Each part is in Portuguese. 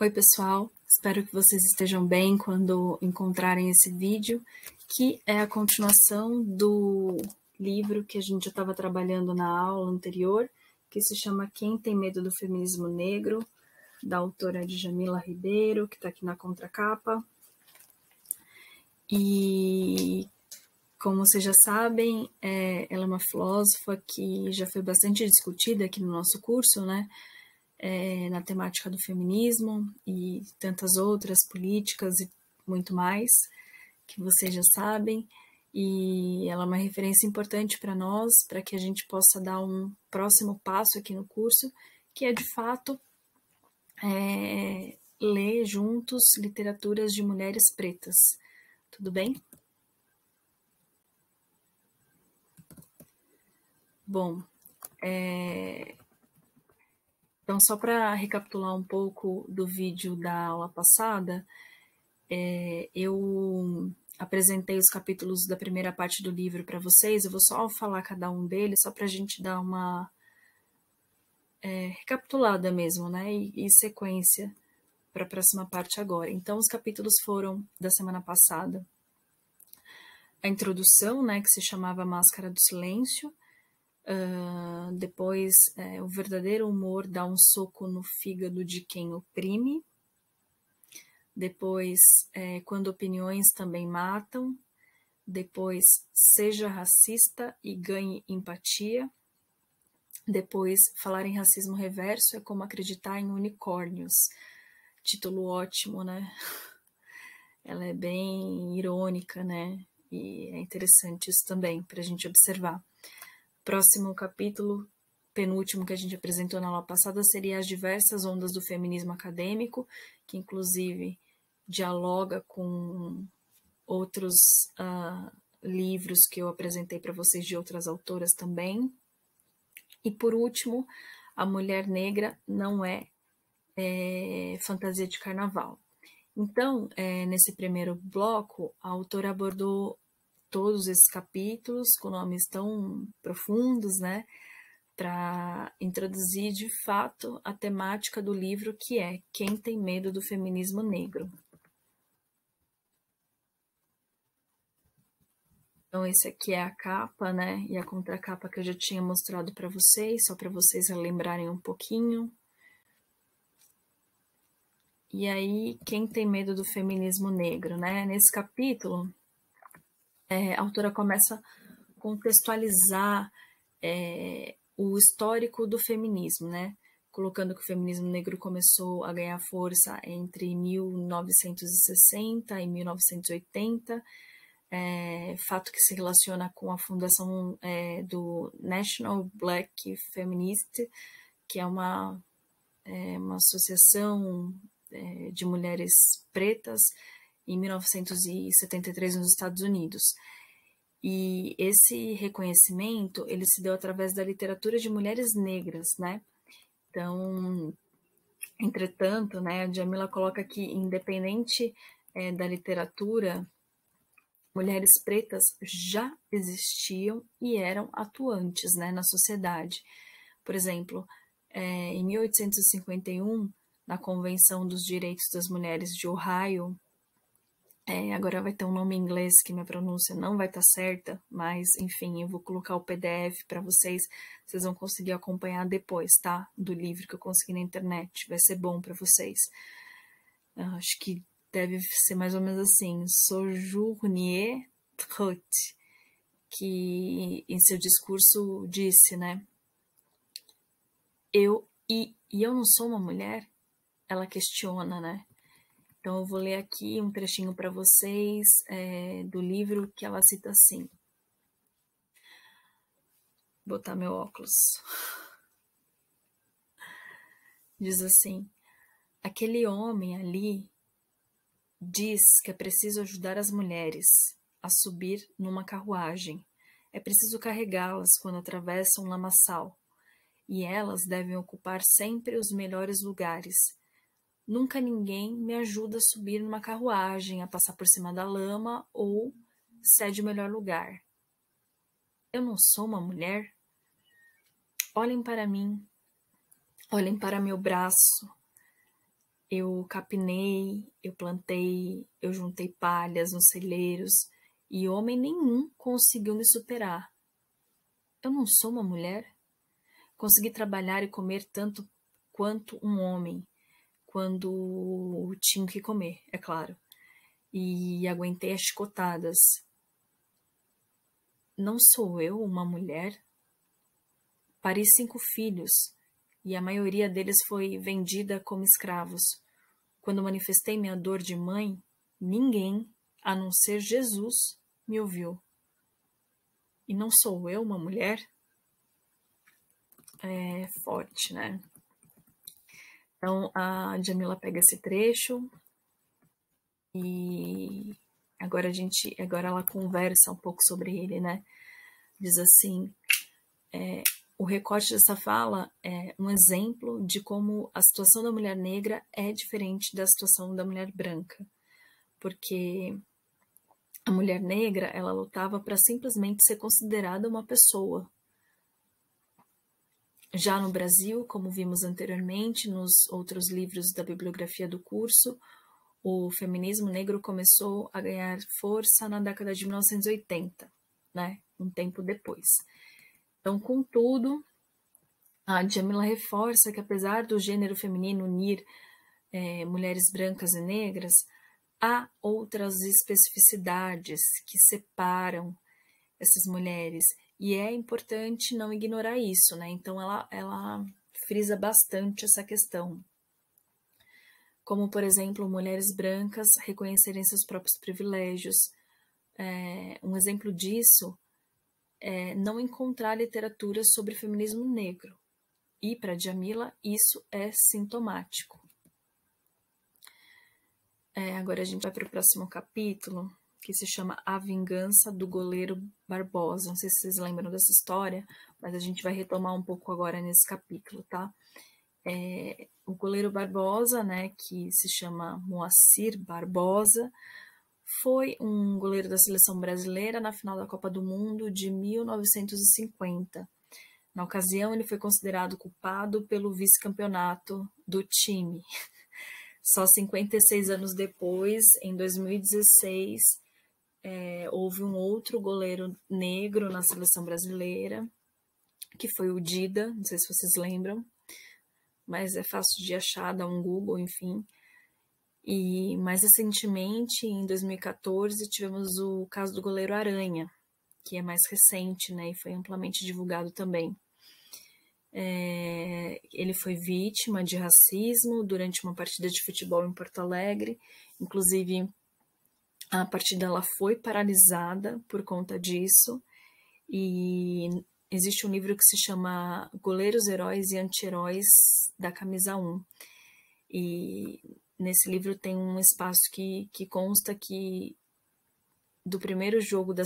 Oi pessoal, espero que vocês estejam bem quando encontrarem esse vídeo, que é a continuação do livro que a gente já estava trabalhando na aula anterior, que se chama Quem Tem Medo do Feminismo Negro, da autora Djamila Ribeiro, que está aqui na contracapa. E como vocês já sabem, ela é uma filósofa que já foi bastante discutida aqui no nosso curso, né? Na temática do feminismo e tantas outras políticas e muito mais, que vocês já sabem, e ela é uma referência importante para nós, para que a gente possa dar um próximo passo aqui no curso, que é de fato ler juntos literaturas de mulheres pretas. Tudo bem? Bom, então só para recapitular um pouco do vídeo da aula passada, eu apresentei os capítulos da primeira parte do livro para vocês, eu vou só falar cada um deles, só para a gente dar uma recapitulada mesmo, né, e sequência para a próxima parte agora. Então, os capítulos foram da semana passada, a introdução, né, que se chamava Máscara do Silêncio, depois o verdadeiro humor dá um soco no fígado de quem oprime, depois quando opiniões também matam, depois seja racista e ganhe empatia, depois falar em racismo reverso é como acreditar em unicórnios. Título ótimo, né? Ela é bem irônica, né? E é interessante isso também para a gente observar. Próximo capítulo, penúltimo que a gente apresentou na aula passada, seria as diversas ondas do feminismo acadêmico, que inclusive dialoga com outros livros que eu apresentei para vocês de outras autoras também. E por último, a mulher negra não é fantasia de carnaval. Então, nesse primeiro bloco, a autora abordou todos esses capítulos com nomes tão profundos, né, para introduzir de fato a temática do livro, que é Quem Tem Medo do Feminismo Negro. Então, esse aqui é a capa, né, e a contracapa que eu já tinha mostrado para vocês, só para vocês relembrarem um pouquinho. E aí, quem tem medo do feminismo negro, né? Nesse capítulo, a autora começa a contextualizar o histórico do feminismo, né? Colocando que o feminismo negro começou a ganhar força entre 1960 e 1980, fato que se relaciona com a fundação do National Black Feminist, que é uma associação de mulheres pretas em 1973 nos Estados Unidos. E esse reconhecimento, ele se deu através da literatura de mulheres negras, né? Então, entretanto, né, a Djamila coloca que, independente da literatura, mulheres pretas já existiam e eram atuantes, né, na sociedade. Por exemplo, em 1851, na Convenção dos Direitos das Mulheres de Ohio, agora vai ter um nome em inglês que minha pronúncia não vai estar certa, mas enfim, eu vou colocar o PDF para vocês vão conseguir acompanhar depois, tá? Do livro que eu consegui na internet, vai ser bom para vocês. Acho que deve ser mais ou menos assim, Sojourner Truth, que em seu discurso disse, né? Eu não sou uma mulher? Ela questiona, né? Então eu vou ler aqui um trechinho para vocês do livro que ela cita assim. Vou botar meu óculos. Diz assim: aquele homem ali diz que é preciso ajudar as mulheres a subir numa carruagem. É preciso carregá-las quando atravessam um lamaçal. E elas devem ocupar sempre os melhores lugares. Nunca ninguém me ajuda a subir numa carruagem, a passar por cima da lama ou cede o melhor lugar. Eu não sou uma mulher? Olhem para mim. Olhem para meu braço. Eu capinei, eu plantei, eu juntei palhas nos celeiros e homem nenhum conseguiu me superar. Eu não sou uma mulher? Consegui trabalhar e comer tanto quanto um homem, quando tinha que comer, é claro. E aguentei as chicotadas. Não sou eu uma mulher? Pari 5 filhos, e a maioria deles foi vendida como escravos. Quando manifestei minha dor de mãe, ninguém, a não ser Jesus, me ouviu. E não sou eu uma mulher? É forte, né? Então a Djamila pega esse trecho e agora ela conversa um pouco sobre ele, né? Diz assim, o recorte dessa fala é um exemplo de como a situação da mulher negra é diferente da situação da mulher branca, porque a mulher negra, ela lutava para simplesmente ser considerada uma pessoa. Já no Brasil, como vimos anteriormente nos outros livros da bibliografia do curso, o feminismo negro começou a ganhar força na década de 1980, né? Um tempo depois. Então, contudo, a Djamila reforça que apesar do gênero feminino unir mulheres brancas e negras, há outras especificidades que separam essas mulheres e é importante não ignorar isso, né? Então ela frisa bastante essa questão. Como, por exemplo, mulheres brancas reconhecerem seus próprios privilégios. Um exemplo disso é não encontrar literatura sobre feminismo negro. E, para Djamila, isso é sintomático. Agora a gente vai para o próximo capítulo, que se chama A Vingança do Goleiro Barbosa. Não sei se vocês lembram dessa história, mas a gente vai retomar um pouco agora nesse capítulo, tá? O goleiro Barbosa, né, que se chama Moacir Barbosa, foi um goleiro da seleção brasileira na final da Copa do Mundo de 1950. Na ocasião, ele foi considerado culpado pelo vice-campeonato do time. Só 56 anos depois, em 2016, houve um outro goleiro negro na seleção brasileira, que foi o Dida, não sei se vocês lembram, mas é fácil de achar, dá um Google, enfim. E mais recentemente, em 2014, tivemos o caso do goleiro Aranha, que é mais recente, né, e foi amplamente divulgado também. Ele foi vítima de racismo durante uma partida de futebol em Porto Alegre, inclusive a partida ela foi paralisada por conta disso, e existe um livro que se chama Goleiros, Heróis e Anti-Heróis da Camisa 1, e nesse livro tem um espaço que consta que do primeiro jogo da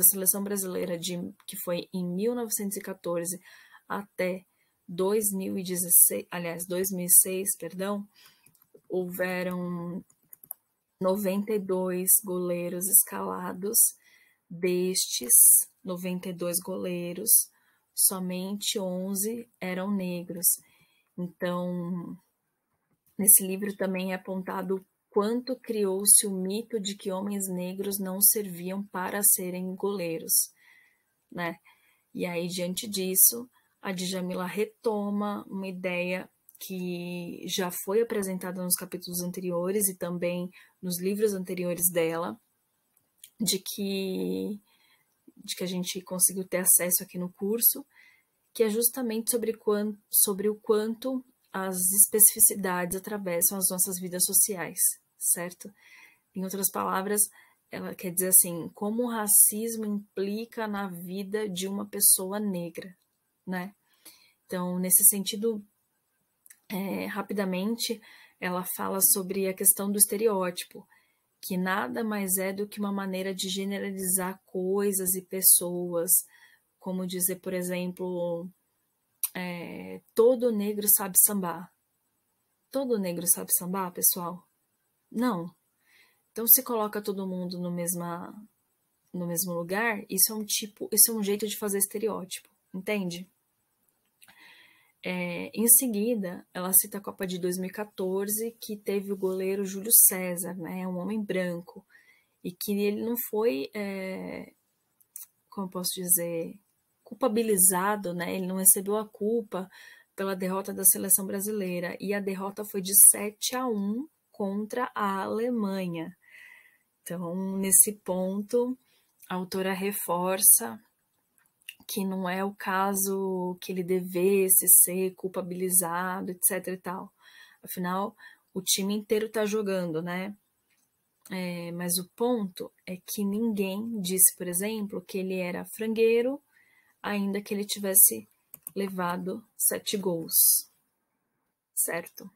seleção brasileira, que foi em 1914 até 2006, perdão, houveram 92 goleiros escalados. Destes 92 goleiros, somente 11 eram negros. Então, nesse livro também é apontado quanto criou-se o mito de que homens negros não serviam para serem goleiros, né? E aí, diante disso, a Djamila retoma uma ideia que já foi apresentada nos capítulos anteriores e também nos livros anteriores dela, de que a gente conseguiu ter acesso aqui no curso, que é justamente sobre o quanto as especificidades atravessam as nossas vidas sociais, certo? Em outras palavras, ela quer dizer assim, como o racismo implica na vida de uma pessoa negra, né? Então, nesse sentido, rapidamente, ela fala sobre a questão do estereótipo, que nada mais é do que uma maneira de generalizar coisas e pessoas, como dizer, por exemplo, todo negro sabe sambar. Todo negro sabe sambar, pessoal? Não. Então, se coloca todo mundo no mesmo lugar, isso é um jeito de fazer estereótipo, entende? Em seguida, ela cita a Copa de 2014, que teve o goleiro Júlio César, né, um homem branco, e que ele não foi, como posso dizer, culpabilizado, né, ele não recebeu a culpa pela derrota da seleção brasileira, e a derrota foi de 7-1 contra a Alemanha. Então, nesse ponto, a autora reforça que não é o caso que ele devesse ser culpabilizado, etc e tal. Afinal, o time inteiro tá jogando, né? Mas o ponto é que ninguém disse, por exemplo, que ele era frangueiro, ainda que ele tivesse levado 7 gols, certo?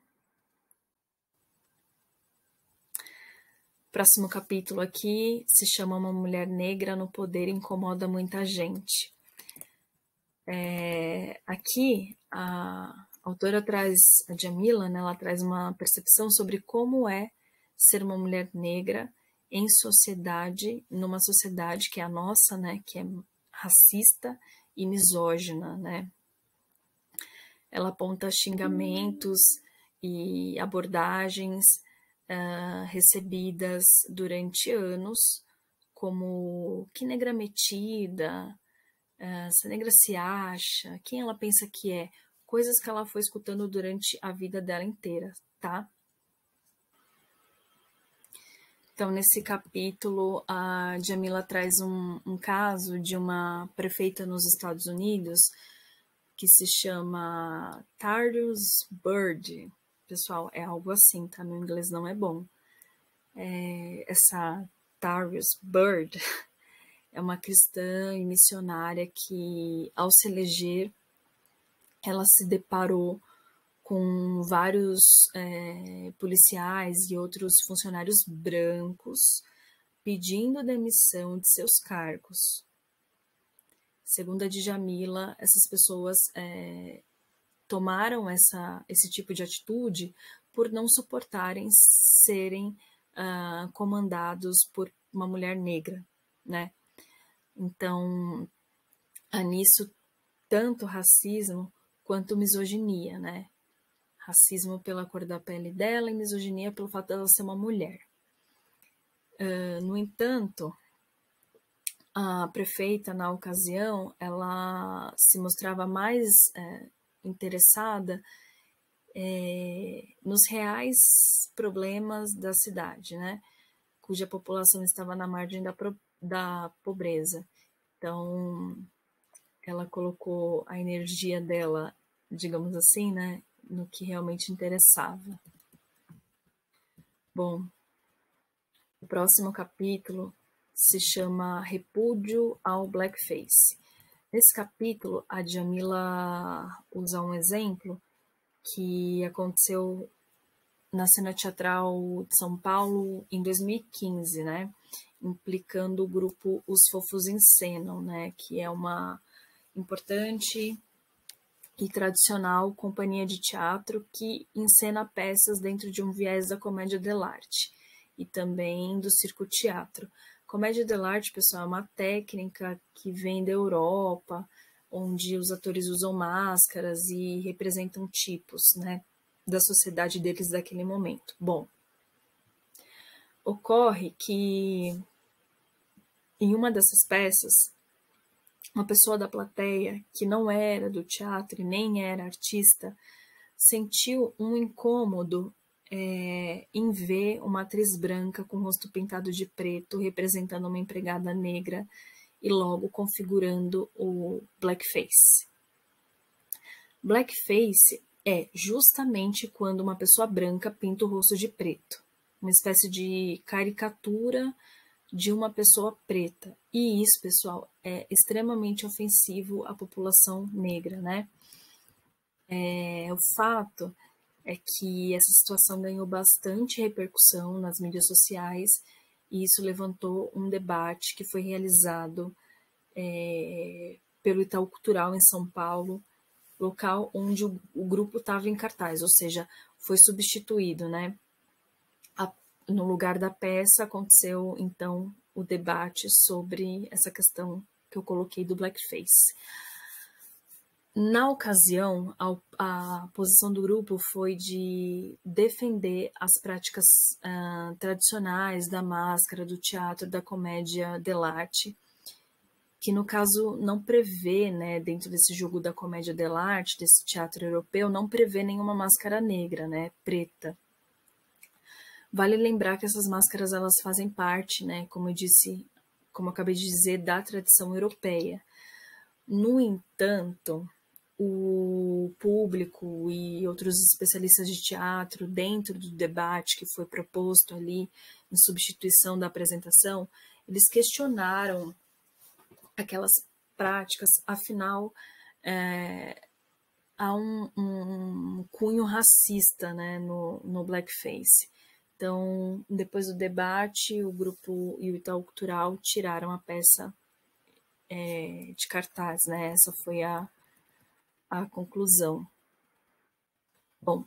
Próximo capítulo aqui se chama Uma Mulher Negra no Poder Incomoda Muita Gente. Aqui a autora traz, a Djamila, né, ela traz uma percepção sobre como é ser uma mulher negra em sociedade, numa sociedade que é a nossa, né, que é racista e misógina, né. Ela aponta xingamentos e abordagens recebidas durante anos, como que negra metida, essa negra se acha, quem ela pensa que é, coisas que ela foi escutando durante a vida dela inteira, tá? Então, nesse capítulo, a Djamila traz um caso de uma prefeita nos Estados Unidos que se chama Tarius Bird. Pessoal, é algo assim, tá? Meu inglês não é bom. Essa Tarius Bird é uma cristã e missionária que, ao se eleger, ela se deparou com vários policiais e outros funcionários brancos pedindo demissão de seus cargos. Segundo a Djamila, essas pessoas tomaram esse tipo de atitude por não suportarem serem comandados por uma mulher negra, né? Então, há nisso tanto racismo quanto misoginia, né? Racismo pela cor da pele dela e misoginia pelo fato dela ser uma mulher. No entanto, a prefeita, na ocasião, ela se mostrava mais interessada nos reais problemas da cidade, né? Cuja população estava na margem da pobreza. Então, ela colocou a energia dela, digamos assim, né, no que realmente interessava. Bom, o próximo capítulo se chama Repúdio ao Blackface. Nesse capítulo, a Djamila usa um exemplo que aconteceu na cena teatral de São Paulo em 2015, né? Implicando o grupo Os Fofos Encenam, né? Que é uma importante e tradicional companhia de teatro que encena peças dentro de um viés da comédia dell'arte e também do circo-teatro. Comédia dell'arte, pessoal, é uma técnica que vem da Europa, onde os atores usam máscaras e representam tipos, né, da sociedade deles daquele momento. Bom, ocorre que em uma dessas peças, uma pessoa da plateia que não era do teatro e nem era artista sentiu um incômodo em ver uma atriz branca com o rosto pintado de preto representando uma empregada negra e logo configurando o blackface. Blackface é justamente quando uma pessoa branca pinta o rosto de preto, uma espécie de caricatura de uma pessoa preta. E isso, pessoal, é extremamente ofensivo à população negra, né? O fato é que essa situação ganhou bastante repercussão nas mídias sociais e isso levantou um debate que foi realizado pelo Itaú Cultural em São Paulo, local onde o grupo estava em cartaz, ou seja, foi substituído, né? No lugar da peça aconteceu então o debate sobre essa questão que eu coloquei do blackface. Na ocasião, a posição do grupo foi de defender as práticas tradicionais da máscara, do teatro, da comédia dell'arte, que no caso não prevê, né, dentro desse jogo da comédia dell'arte, desse teatro europeu, não prevê nenhuma máscara negra, né, preta. Vale lembrar que essas máscaras elas fazem parte, né, como eu acabei de dizer, da tradição europeia. No entanto, o público e outros especialistas de teatro, dentro do debate que foi proposto ali em substituição da apresentação, eles questionaram aquelas práticas, afinal, há um cunho racista, né, no blackface. Então, depois do debate, o grupo e o Itaú Cultural tiraram a peça de cartaz, né? Essa foi a conclusão. Bom,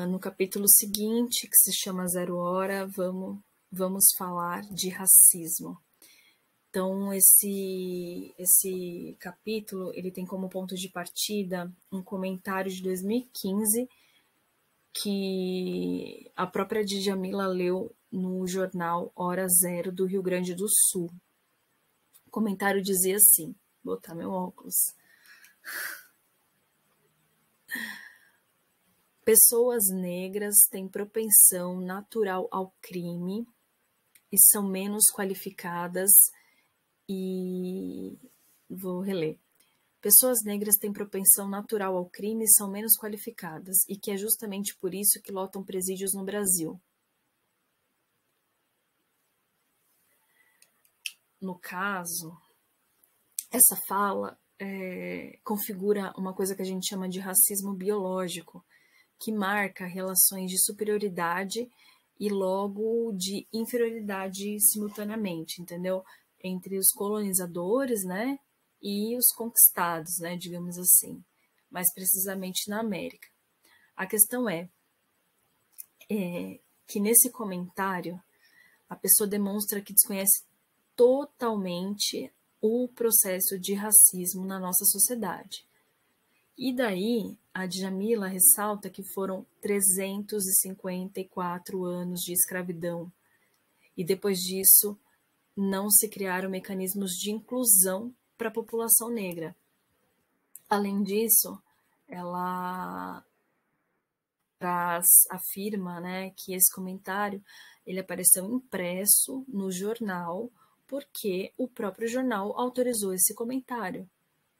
no capítulo seguinte, que se chama Zero Hora, vamos falar de racismo. Então, esse capítulo, ele tem como ponto de partida um comentário de 2015 que a própria Djamila leu no jornal Hora Zero do Rio Grande do Sul. O comentário dizia assim, vou botar meu óculos. Pessoas negras têm propensão natural ao crime e são menos qualificadas e... Vou reler. Pessoas negras têm propensão natural ao crime e são menos qualificadas, e que é justamente por isso que lotam presídios no Brasil. No caso, essa fala configura uma coisa que a gente chama de racismo biológico, que marca relações de superioridade e logo de inferioridade simultaneamente, entendeu? Entre os colonizadores, né, e os conquistados, né, digamos assim, mais precisamente na América. A questão é que nesse comentário a pessoa demonstra que desconhece totalmente o processo de racismo na nossa sociedade. E daí, a Djamila ressalta que foram 354 anos de escravidão. E depois disso, não se criaram mecanismos de inclusão para a população negra. Além disso, ela afirma, né, que esse comentário ele apareceu impresso no jornal porque o próprio jornal autorizou esse comentário,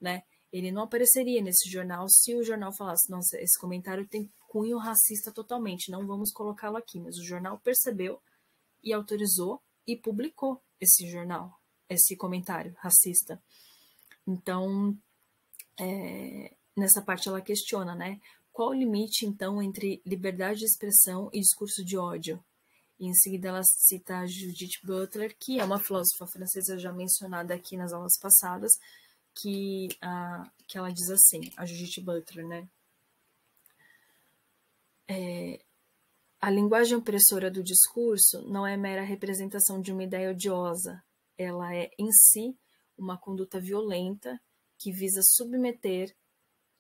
né? Ele não apareceria nesse jornal se o jornal falasse, nossa, esse comentário tem cunho racista totalmente, não vamos colocá-lo aqui. Mas o jornal percebeu e autorizou e publicou esse jornal, esse comentário racista. Então, nessa parte ela questiona, né? Qual o limite, então, entre liberdade de expressão e discurso de ódio? E em seguida ela cita a Judith Butler, que é uma filósofa francesa já mencionada aqui nas aulas passadas, que ela diz assim, a Judith Butler, né? A linguagem opressora do discurso não é mera representação de uma ideia odiosa, ela é, em si, uma conduta violenta que visa submeter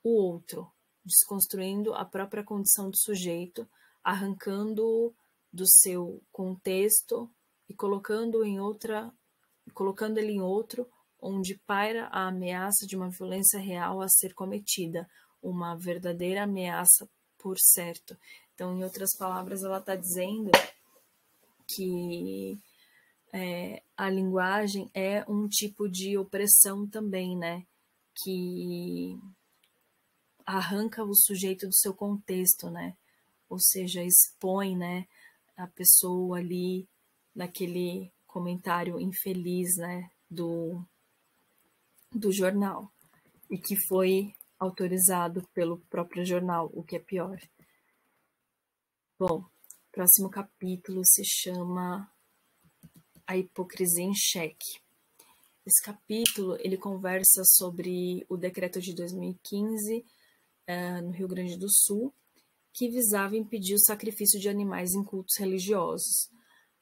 o outro, desconstruindo a própria condição do sujeito, arrancando-o do seu contexto e colocando ele em outro, onde paira a ameaça de uma violência real a ser cometida, uma verdadeira ameaça, por certo. Então, em outras palavras, ela está dizendo que a linguagem é um tipo de opressão também, né? Que arranca o sujeito do seu contexto, né? Ou seja, expõe, né, a pessoa ali naquele comentário infeliz, né, do jornal, e que foi autorizado pelo próprio jornal, o que é pior. Bom, o próximo capítulo se chama A Hipocrisia em Xeque. Esse capítulo, ele conversa sobre o decreto de 2015, no Rio Grande do Sul, que visava impedir o sacrifício de animais em cultos religiosos.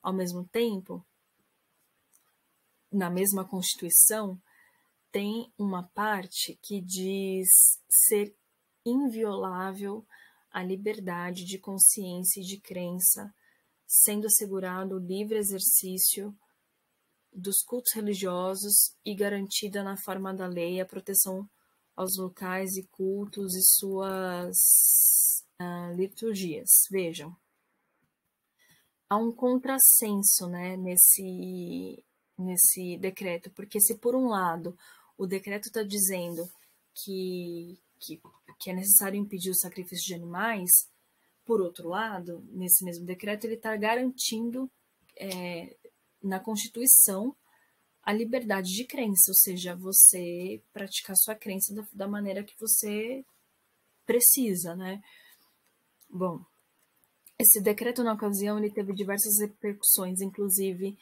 Ao mesmo tempo, na mesma Constituição, tem uma parte que diz ser inviolável a liberdade de consciência e de crença, sendo assegurado o livre exercício dos cultos religiosos e garantida na forma da lei a proteção aos locais e cultos e suas liturgias. Vejam, há um contrassenso, né, nesse decreto, porque se por um lado o decreto está dizendo que é necessário impedir o sacrifício de animais, por outro lado, nesse mesmo decreto, ele está garantindo na Constituição a liberdade de crença, ou seja, você praticar sua crença da maneira que você precisa, né? Bom, esse decreto, na ocasião, ele teve diversas repercussões, inclusive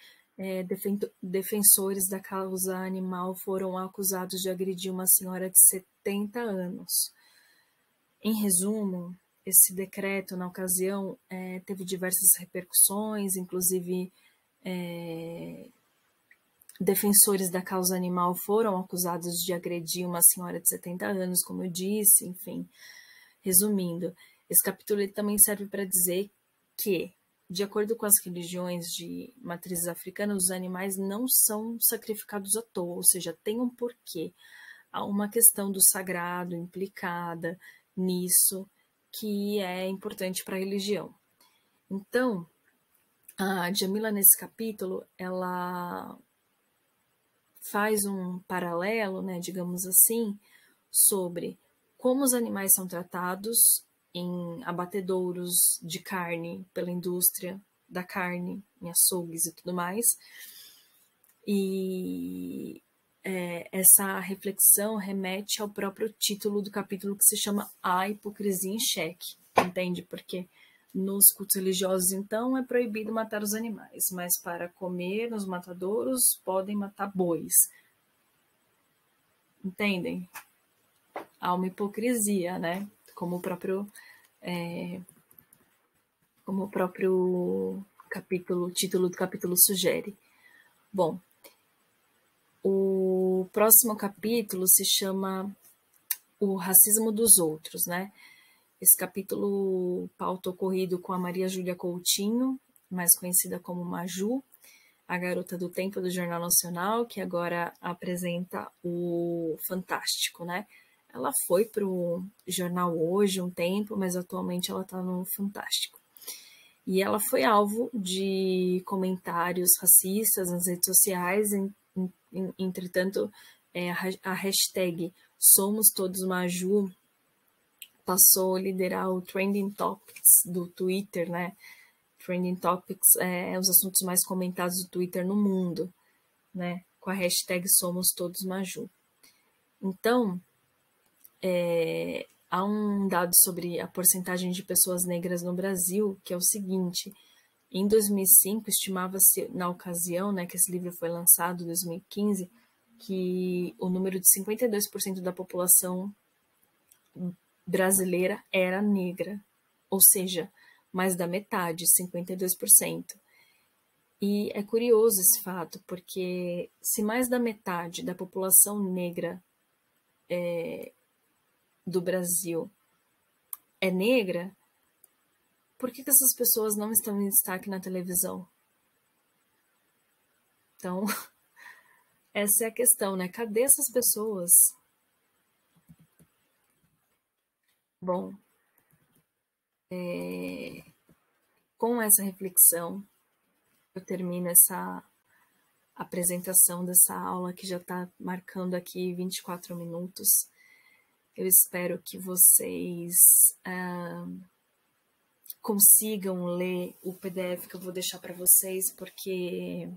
defensores da causa animal foram acusados de agredir uma senhora de 70 anos. Em resumo, esse decreto, na ocasião, teve diversas repercussões, inclusive defensores da causa animal foram acusados de agredir uma senhora de 70 anos, como eu disse, enfim. Resumindo, esse capítulo ele também serve para dizer que, de acordo com as religiões de matrizes africanas, os animais não são sacrificados à toa, ou seja, tem um porquê. Há uma questão do sagrado implicada nisso, que é importante para a religião. Então, a Djamila, nesse capítulo, ela faz um paralelo, né, digamos assim, sobre como os animais são tratados em abatedouros de carne pela indústria da carne, em açougues e tudo mais. E essa reflexão remete ao próprio título do capítulo, que se chama A Hipocrisia em Xeque, entende? Porque nos cultos religiosos, então, é proibido matar os animais, mas para comer nos matadouros podem matar bois. Entendem? Há uma hipocrisia, né? Como o próprio título do capítulo sugere. Bom, o próximo capítulo se chama O Racismo dos Outros, né? Esse capítulo pauta ocorrido com a Maria Júlia Coutinho, mais conhecida como Maju, a garota do tempo do Jornal Nacional, que agora apresenta o Fantástico, né? Ela foi para o Jornal Hoje um tempo, mas atualmente ela está no Fantástico. E ela foi alvo de comentários racistas nas redes sociais, entretanto, a hashtag Somos Todos Maju passou a liderar o Trending Topics do Twitter, né? Trending Topics é os assuntos mais comentados do Twitter no mundo, né? Com a hashtag Somos Todos Maju. Então, há um dado sobre a porcentagem de pessoas negras no Brasil, que é o seguinte: em 2005, estimava-se, na ocasião, né, que esse livro foi lançado, em 2015, que o número de 52% da população brasileira era negra, ou seja, mais da metade, 52%. E é curioso esse fato, porque se mais da metade da população negra do Brasil é negra, por que essas pessoas não estão em destaque na televisão? Então, essa é a questão, né? Cadê essas pessoas? Bom, com essa reflexão, eu termino essa apresentação dessa aula, que já está marcando aqui 24 minutos. Eu espero que vocês consigam ler o PDF que eu vou deixar para vocês, porque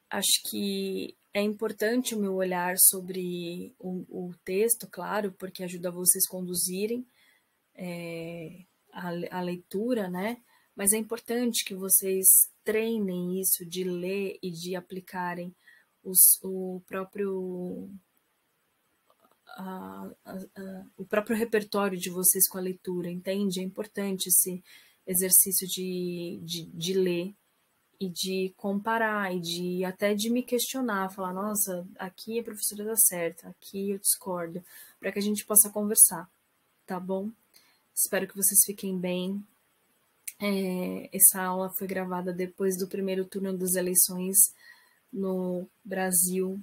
acho que é importante o meu olhar sobre o texto, claro, porque ajuda vocês a conduzirem a leitura, né? Mas é importante que vocês treinem isso de ler e de aplicarem o próprio repertório de vocês com a leitura, entende? É importante esse exercício de ler e de comparar, e de até de me questionar, falar, nossa, aqui a professora dá certo, aqui eu discordo, para que a gente possa conversar, tá bom? Espero que vocês fiquem bem. Essa aula foi gravada depois do primeiro turno das eleições no Brasil,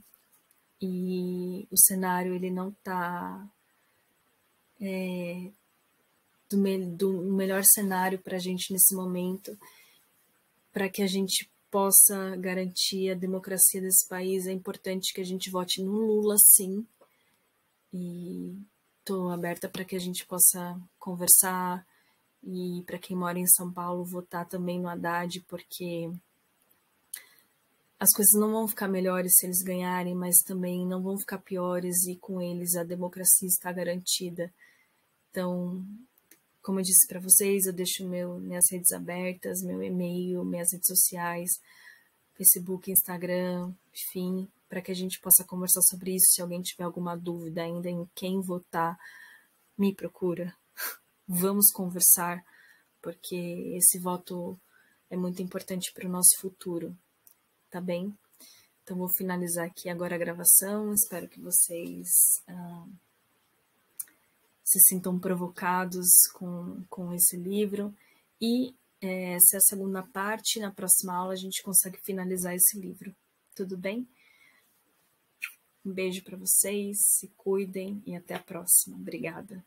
e o cenário ele não está do melhor cenário para a gente nesse momento, para que a gente possa garantir a democracia desse país. É importante que a gente vote no Lula, sim, e estou aberta para que a gente possa conversar, e para quem mora em São Paulo, votar também no Haddad, porque as coisas não vão ficar melhores se eles ganharem, mas também não vão ficar piores, e com eles a democracia está garantida. Então, como eu disse para vocês, eu deixo minhas redes abertas, meu e-mail, minhas redes sociais, Facebook, Instagram, enfim, para que a gente possa conversar sobre isso. Se alguém tiver alguma dúvida ainda em quem votar, me procura. Vamos conversar, porque esse voto é muito importante para o nosso futuro, tá bem? Então, vou finalizar aqui agora a gravação. Espero que vocês se sintam provocados com esse livro. E essa é a segunda parte. Na próxima aula, a gente consegue finalizar esse livro. Tudo bem? Um beijo para vocês, se cuidem e até a próxima. Obrigada.